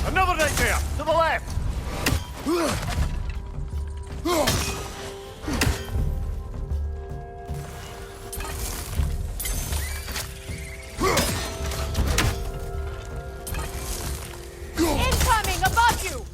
Another right there, to the left. Incoming above you.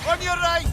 On your right!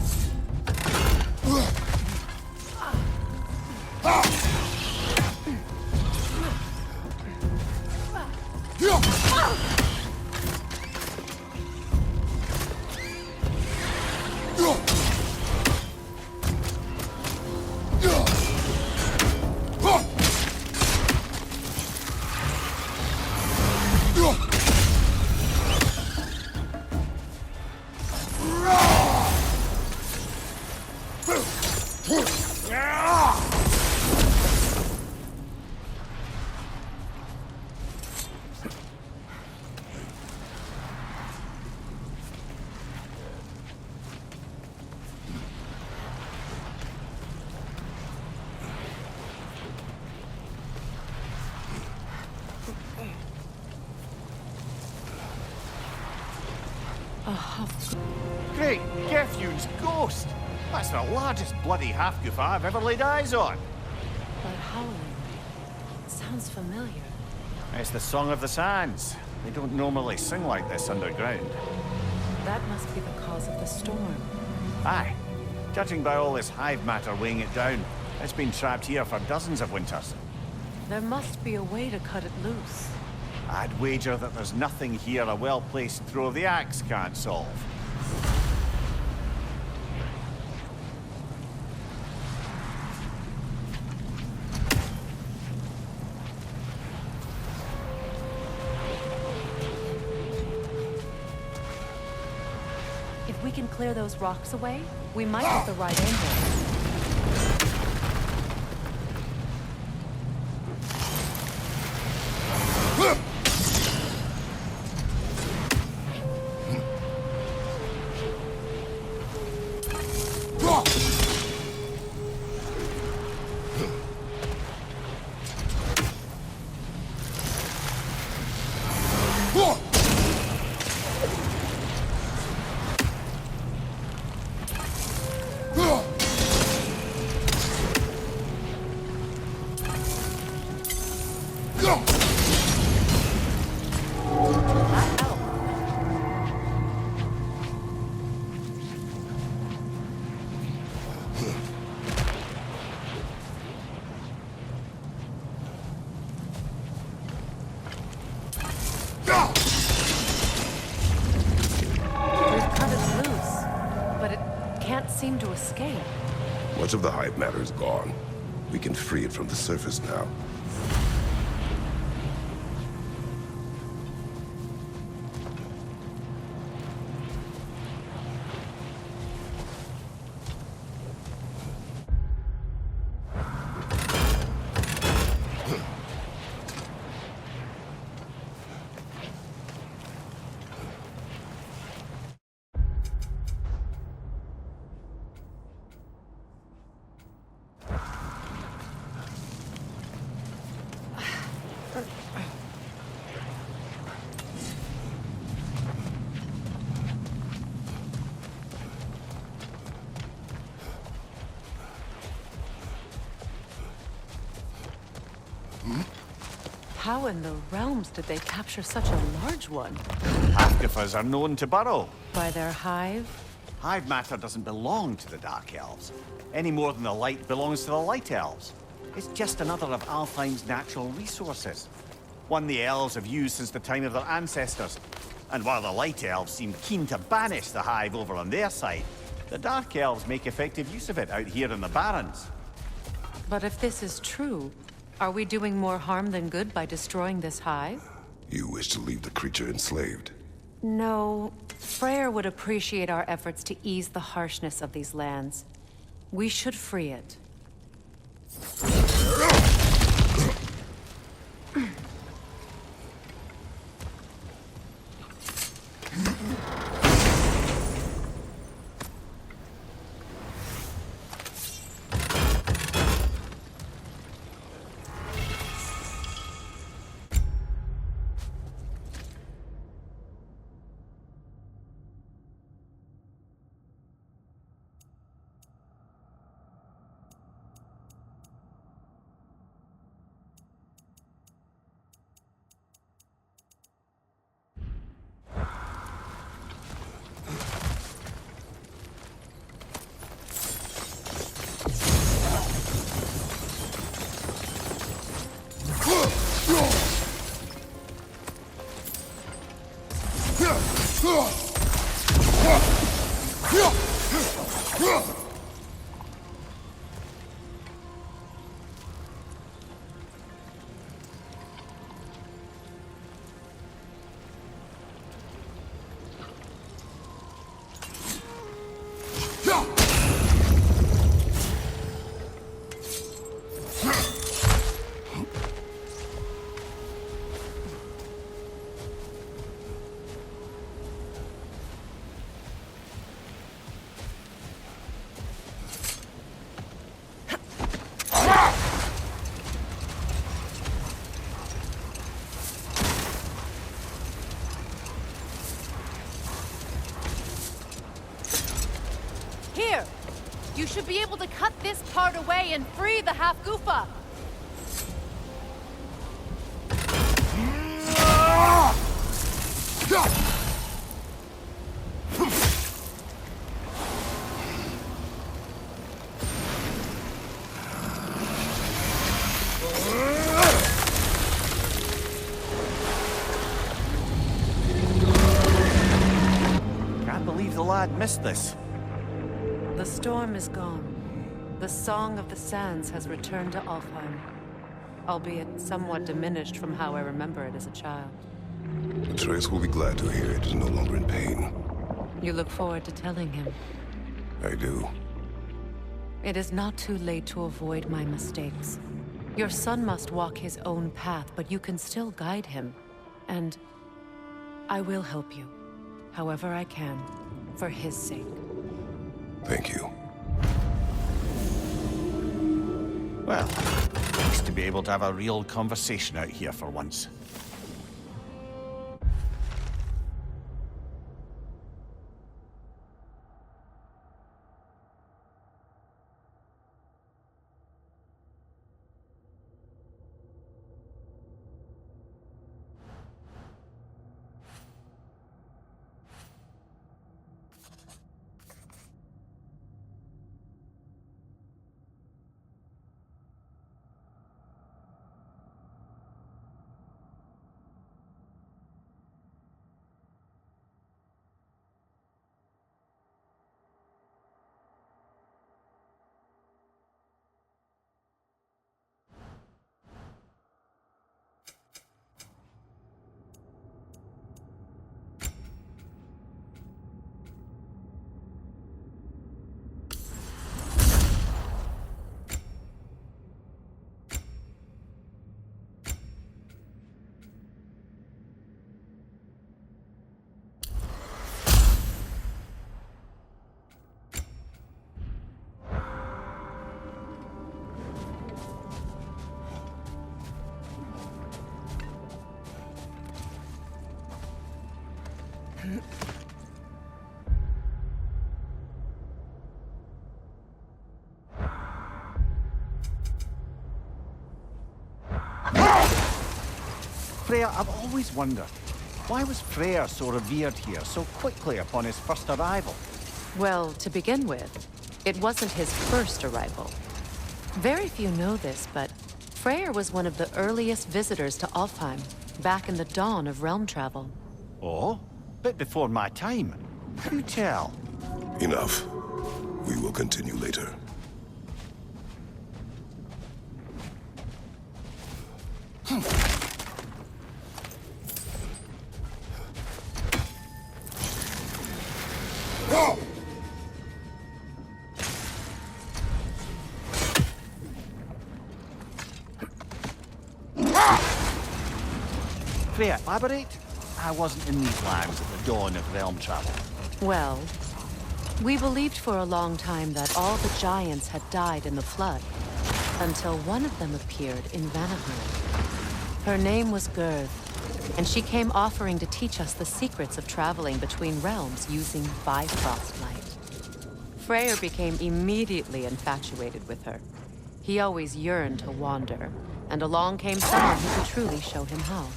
Great, Gefyun's ghost! That's the largest bloody half-goof I've ever laid eyes on. That howling. It sounds familiar. It's the Song of the Sands. They don't normally sing like this underground. That must be the cause of the storm. Aye. Judging by all this hive matter weighing it down, it's been trapped here for dozens of winters. There must be a way to cut it loose. I'd wager that there's nothing here a well-placed throw of the axe can't solve. If we can clear those rocks away, we might get the right angle. Seem to escape. Much of the hive matter is gone. We can free it from the surface now. How in the realms did they capture such a large one? Half-Gufas are known to burrow. By their hive? Hive matter doesn't belong to the Dark Elves, any more than the light belongs to the Light Elves. It's just another of Alfheim's natural resources. One the elves have used since the time of their ancestors. And while the Light Elves seem keen to banish the hive over on their side, the Dark Elves make effective use of it out here in the Barrens. But if this is true, are we doing more harm than good by destroying this hive? You wish to leave the creature enslaved? No. Freyr would appreciate our efforts to ease the harshness of these lands. We should free it. Here! You should be able to cut this part away and free the half-Gufa! Can't believe the lad missed this. The storm is gone. The Song of the Sands has returned to Alfheim, albeit somewhat diminished from how I remember it as a child. Atreus will be glad to hear it is no longer in pain. You look forward to telling him. I do. It is not too late to avoid my mistakes. Your son must walk his own path, but you can still guide him. And I will help you, however I can, for his sake. Thank you. Well, nice to be able to have a real conversation out here for once. Freya, I've always wondered, why was Freyr so revered here so quickly upon his first arrival? Well, to begin with, it wasn't his first arrival. Very few know this, but Freyr was one of the earliest visitors to Alfheim, back in the dawn of realm travel. Oh? Bit before my time. Do tell. Enough. We will continue later. Freya, elaborate? I wasn't in these lands at the dawn of realm travel. Well, we believed for a long time that all the giants had died in the flood, until one of them appeared in Vanaheim. Her name was Gerd, and she came offering to teach us the secrets of traveling between realms using Bifrost light. Freyr became immediately infatuated with her. He always yearned to wander, and along came someone who could truly show him how.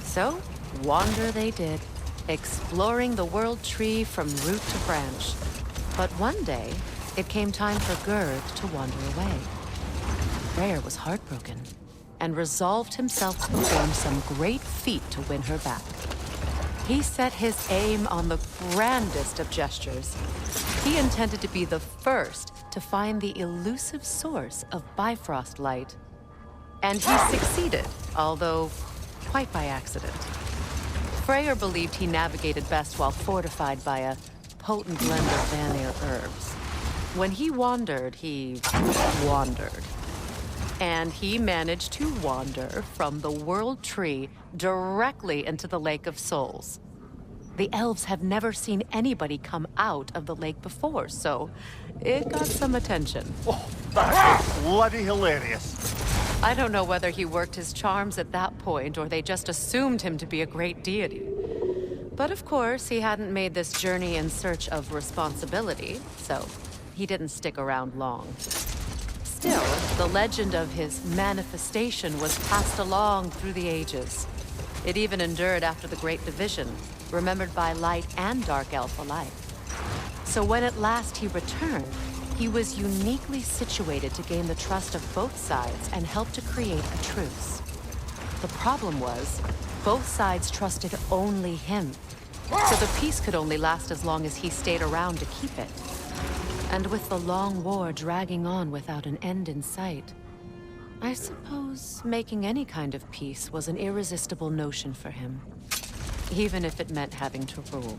So, wander they did, exploring the world tree from root to branch. But one day, it came time for Gerd to wander away. Freyr was heartbroken, and resolved himself to perform some great feat to win her back. He set his aim on the grandest of gestures. He intended to be the first to find the elusive source of Bifrost light. And he succeeded, although quite by accident. Freyr believed he navigated best while fortified by a potent blend of Vanir herbs. When he wandered, he wandered. And he managed to wander from the World Tree directly into the Lake of Souls. The elves have never seen anybody come out of the lake before, so it got some attention. Oh, that's bloody hilarious. I don't know whether he worked his charms at that point or they just assumed him to be a great deity. But of course, he hadn't made this journey in search of responsibility, so he didn't stick around long. Still, the legend of his manifestation was passed along through the ages. It even endured after the Great Division, remembered by Light and Dark Elf alike. So when at last he returned, he was uniquely situated to gain the trust of both sides and help to create a truce. The problem was, both sides trusted only him. So the peace could only last as long as he stayed around to keep it. And with the long war dragging on without an end in sight, I suppose making any kind of peace was an irresistible notion for him. Even if it meant having to rule.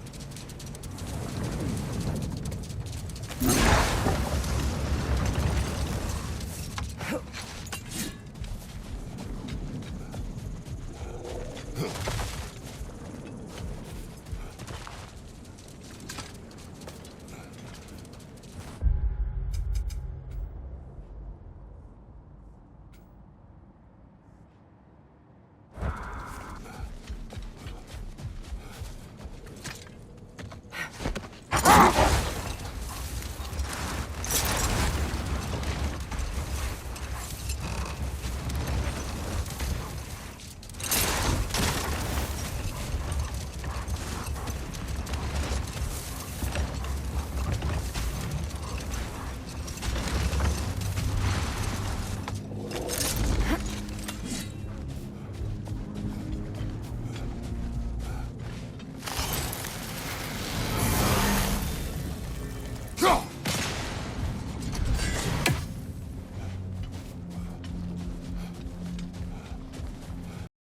Go!